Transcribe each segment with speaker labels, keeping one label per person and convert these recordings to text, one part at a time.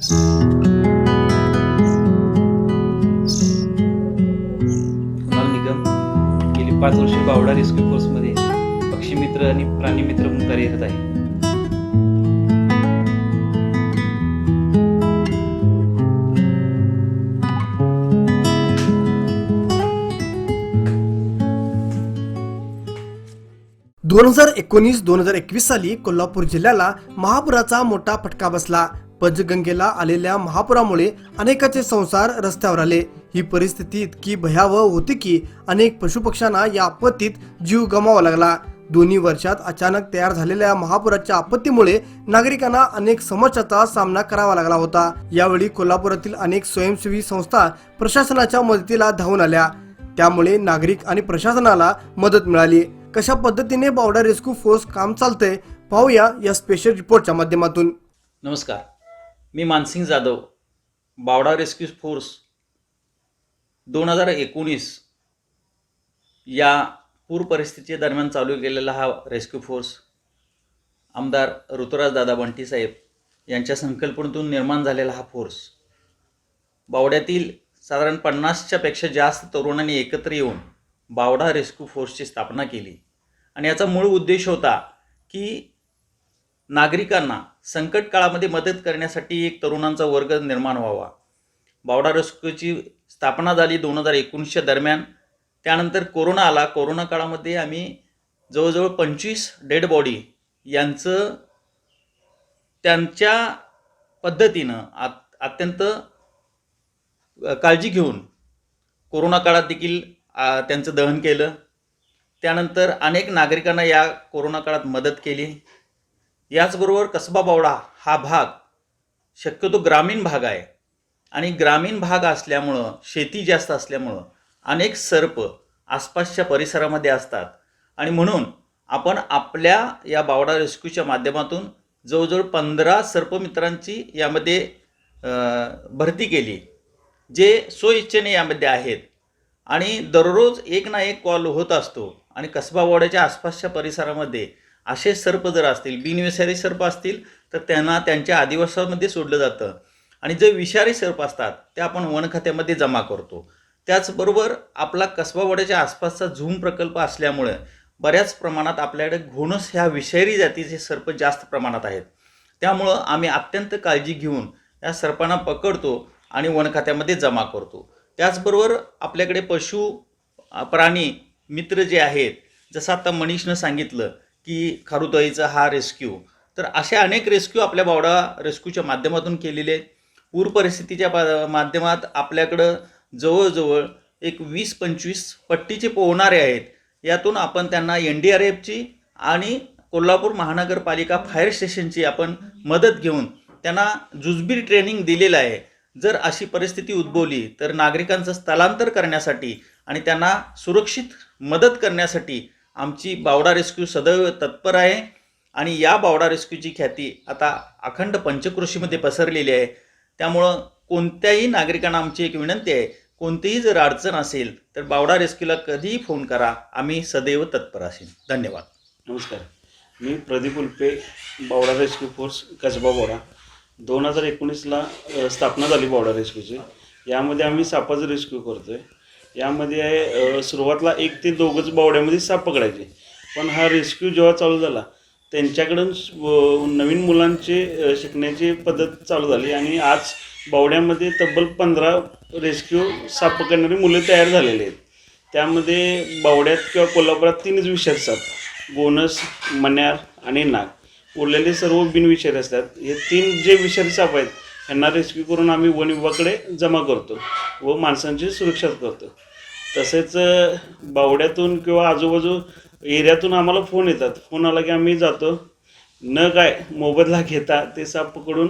Speaker 1: कुणाल निगम गेली 5 वर्षे बावडा रेस्क्यू फोर्समध्ये पक्षी मित्र आणि प्राणी मित्र म्हणून कार्यरत आहे.
Speaker 2: दोन 2019-2021 साली कोल्हापूर जिल्ह्याला महापुराचा मोठा फटका बसला. पंचगंगेला आलेल्या महापुरामुळे अनेकाचे संसार रस्त्यावर आले. ही परिस्थिती इतकी भयावह होती की अनेक पशुपक्ष्यांना या आपत्तीत जीव गमावा लागला. दोन्ही वर्षात अचानक तयार झालेल्या महापुराच्या आपत्तीमुळे नागरिकांना अनेक समस्यांचा सामना करावा लागला होता. यावेळी कोल्हापुरातील अनेक स्वयंसेवी संस्था प्रशासनाच्या मदतीला धावून आल्या. त्यामुळे नागरिक आणि प्रशासनाला मदत मिळाली. कशा पद्धतीने बावडा रेस्क्यू फोर्स काम चालतंय पाहूया या स्पेशल रिपोर्टच्या माध्यमातून.
Speaker 1: नमस्कार, मी मानसिंग जाधव. बावडा रेस्क्यू फोर्स 2019 या पूर परिस्थिती दरम्यान चालू केलेला हा रेस्क्यू फोर्स आमदार ऋतुराज दादा बंटी साहेब यांच्या संकल्पनेतून निर्माण झालेला हा फोर्स बावड्यातील साधारण 50च्या पेक्षा जास्त तरुणांनी एकत्र येऊन बावडा रेस्क्यू फोर्सची स्थापना केली. आणि याचा मूळ उद्देश होता की नागरिकांना संकट काळामध्ये मदत करण्यासाठी एक तरुणांचा वर्ग निर्माण व्हावा. बावडा रेस्क्यूची स्थापना झाली 2019च्या दरम्यान. त्यानंतर कोरोना आला. कोरोना काळामध्ये आम्ही जवळजवळ 25 डेड बॉडी यांचं त्यांच्या पद्धतीनं अत्यंत काळजी घेऊन कोरोना काळात देखील त्यांचं दहन केलं. त्यानंतर अनेक नागरिकांना या कोरोना काळात मदत केली. याचबरोबर कसबा बावडा हा भाग शक्यतो ग्रामीण भाग आहे आणि ग्रामीण भाग असल्यामुळं शेती जास्त असल्यामुळं अनेक सर्प आसपासच्या परिसरामध्ये असतात आणि म्हणून आपण आपल्या या बावडा रेस्क्यूच्या माध्यमातून जवळजवळ 15 सर्पमित्रांची यामध्ये भरती केली, जे स्वइच्छेने यामध्ये आहेत. आणि दररोज एक ना एक कॉल होत असतो आणि कसबा बावड्याच्या आसपासच्या परिसरामध्ये असे सर्प जर असतील, बिनविषारी सर्प असतील तर त्यांना त्यांच्या आदिवासामध्ये सोडलं जातं आणि जे विषारी सर्प असतात ते आपण वन खात्यामध्ये जमा करतो. त्याचबरोबर आपला कसबा बावड्याच्या आसपासचा झूम प्रकल्प असल्यामुळे बऱ्याच प्रमाणात आपल्याकडे घोणस ह्या विषारी जातीचे सर्प जास्त प्रमाणात आहेत. त्यामुळं आम्ही अत्यंत काळजी घेऊन या सर्पांना पकडतो आणि वन खात्यामध्ये जमा करतो. त्याचबरोबर आपल्याकडे पशु प्राणी मित्र जे आहेत, जसं आता मनीषनं सांगितलं की खारुताईचा हा रेस्क्यू, तर अशा अनेक रेस्क्यू आपल्या बावडा रेस्क्यूच्या माध्यमातून केलेले आहेत. पूर परिस्थितीच्या माध्यमात आपल्याकडं जवळजवळ एक 20-25 पट्टीचे पोहणारे आहेत. यातून आपण त्यांना NDRFची आणि कोल्हापूर महानगरपालिका फायर स्टेशनची आपण मदत घेऊन त्यांना जुजबी ट्रेनिंग दिलेलं आहे. जर अशी परिस्थिती उद्भवली तर नागरिकांचं स्थलांतर करण्यासाठी आणि त्यांना सुरक्षित मदत करण्यासाठी आमची बावडा रेस्क्यू सदैव तत्पर आहे. आणि या बावडा रेस्क्यूची ख्याती आता अखंड पंचक्रोशीमध्ये पसरलेली आहे. त्यामुळं कोणत्याही नागरिकांना आमची एक विनंती आहे, कोणतीही जर अडचण असेल तर बावडा रेस्क्यूला कधीही फोन करा, आम्ही सदैव तत्पर असेल. धन्यवाद.
Speaker 3: नमस्कार, मी प्रदीप उल्पे, बावडा रेस्क्यू फोर्स कसबा बावडा. 2019ला स्थापना झाली बावडा रेस्क्यूची. यामध्ये आम्ही सापाचं रेस्क्यू करतो आहे. यामध्ये सुरुवातीला 1 ते 2च बावड्यामध्ये साप पकडायचे, पण हा रेस्क्यू जेव्हा चालू झाला त्यांच्याकडून नवीन मुलांचे शिकण्याची पद्धत चालू झाली आणि आज बावड्यामध्ये तब्बल 15 रेस्क्यू साप पकडणारी मुलं तयार झालेले आहेत. त्यामध्ये बावड्यात किंवा कोल्हापुरात 3च विषारी साप, गोनस, मण्यार आणि नाग. उरलेले सर्व बिनविषारी असतात. हे 3 जे विषारी साप आहेत यांना रेस्क्यू करून आम्ही वन विभागाकडे जमा करतो व माणसांची सुरक्षा करतो. तसेच बावड्यातून किंवा आजूबाजू एरियातून आम्हाला फोन येतात. फोन आला की आम्ही जातो, न काय मोबदला घेता ते साप पकडून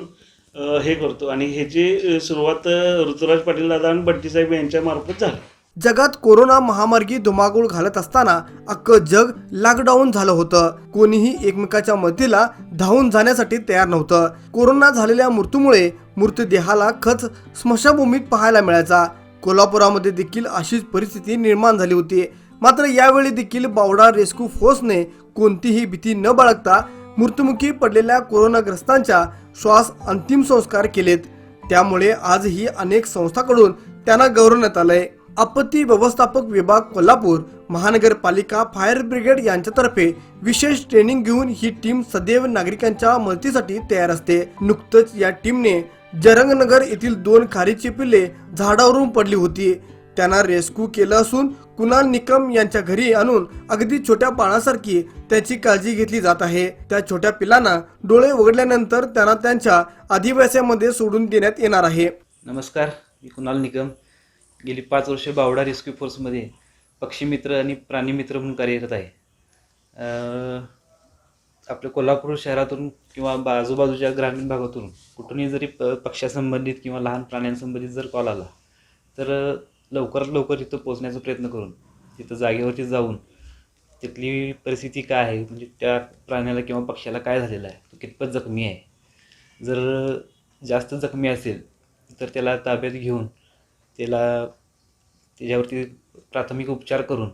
Speaker 3: हे करतो. आणि ह्याची सुरुवात ऋतुराज पाटील दादा आणि बंटी साहेब यांच्या मार्फत झाली.
Speaker 2: जगात कोरोना महामार्गी धुमाकूळ घालत असताना अख्खं जग लॉकडाऊन झालं होतं. कोणीही एकमेकाच्या मदतीला धावून जाण्यासाठी तयार नव्हतं. कोरोना झालेल्या मृत्यूमुळे मृतदेहाला खच स्मशानभूमीत पाहायला मिळायचा. कोल्हापुरामध्ये देखील अशीच परिस्थिती निर्माण झाली होती. मात्र यावेळी देखील बावडा रेस्क्यू फोर्सने कोणतीही भीती न बाळगता मृत्युमुखी पडलेल्या कोरोनाग्रस्तांच्या श्वास अंतिम संस्कार केलेत. त्यामुळे आजही अनेक संस्थांकडून त्यांना गौरवण्यात आलंय. आपत्ती व्यवस्थापक विभाग कोल्हापूर, महानगरपालिका, फायर ब्रिगेड यांच्यातर्फे विशेष ट्रेनिंग घेऊन ही टीम सदैव नागरिकांच्या मदतीसाठी तयार असते. नुकतंच या टीमने जरंगनगर येथील 2 खारीची पिल्ले झाडावरून पडली होती. त्यांना रेस्क्यू केलं असून कुणाल निकम यांच्या घरी आणून अगदी छोट्या बाळासारखी त्याची काळजी घेतली जात आहे. त्या छोट्या पिल्लांना डोळे उघडल्यानंतर त्यांना त्यांच्या अधिवासामध्ये सोडून देण्यात येणार आहे.
Speaker 4: नमस्कार, मी कुणाल निकम. गेली 5 वर्ष बावडा रेस्क्यू फोर्समध्ये पक्षीमित्र आणि प्राणीमित्र म्हणून कार्यरत आहे. आपल्या कोल्हापूर शहरातून किंवा आजूबाजूच्या ग्रामीण भागातून कुठूनही जरी पक्ष्यासंबंधित किंवा लहान प्राण्यांसंबंधित जर कॉल आला तर लवकरात लवकर तिथं पोहोचण्याचा प्रयत्न करून तिथं जागेवरती जाऊन तिथली परिस्थिती काय आहे, म्हणजे त्या प्राण्याला किंवा पक्ष्याला काय झालेलं आहे, तो कितपत जखमी आहे. जर जास्त जखमी असेल तर त्याला ताब्यात घेऊन त्याच्यावरती प्राथमिक उपचार करून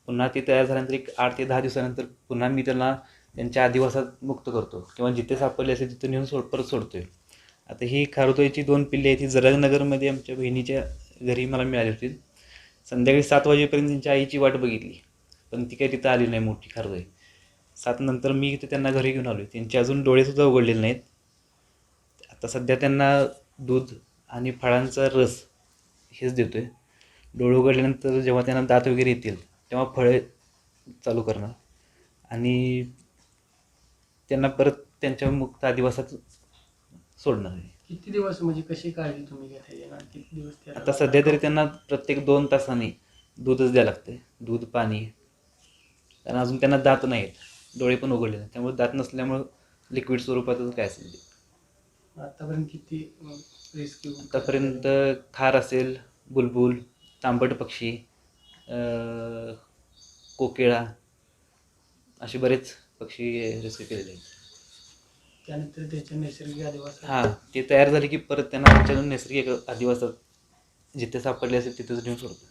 Speaker 4: पुन्हा ते तयार झाल्यानंतर एक 8 ते 10 दिवसानंतर पुन्हा मी त्यांना त्यांच्या अधिवासात मुक्त करतो किंवा जिथे सापडले असेल तिथं नेऊन परत सोडतो आहे. आता ही खारुताईची 2 पिल्ले आहेत. ही जरंगनगरमध्ये आमच्या बहिणीच्या घरी मला मिळाली होती. संध्याकाळी 7 वाजेपर्यंत त्यांच्या आईची वाट बघितली, पण ती काही तिथं आली नाही मोठी खारुताई. 7 नंतर मी इथे त्यांना घरी घेऊन आलो. त्यांचे अजून डोळेसुद्धा उघडलेले नाहीत. आता सध्या त्यांना दूध आणि फळांचा रस हेच देतो आहे. डोळे उघडल्यानंतर जेव्हा त्यांना दात वगैरे येतील तेव्हा फळे चालू करणार आणि त्यांना परत त्यांच्या मुक्त अधिवासात सोडणार आहे.
Speaker 5: किती दिवस म्हणजे कशी काळजी तुम्ही घेता? किती दिवस
Speaker 4: आता सध्या तरी त्यांना प्रत्येक 2 तासांनी दूधच द्यावं लागते, दूध पाणी. कारण अजून त्यांना दात नाहीत, डोळे पण उघडले नाहीत, त्यामुळे दात नसल्यामुळं लिक्विड स्वरूपातच काय असेल ते.
Speaker 5: आतापर्यंत किती रेस्क्यू?
Speaker 4: आतापर्यंत खार असेल, बुलबुल, तांबट पक्षी, कोकिळा असे बरेच पक्षी रेस्क्यू केलेले आहेत.
Speaker 5: त्यानंतर त्याच्या नैसर्गिक अधिवास
Speaker 4: हां, ते तयार झाले की परत त्यांना त्यांच्या नैसर्गिक अधिवासात जिथे सापडले असेल तिथेच नेऊन सोडतो.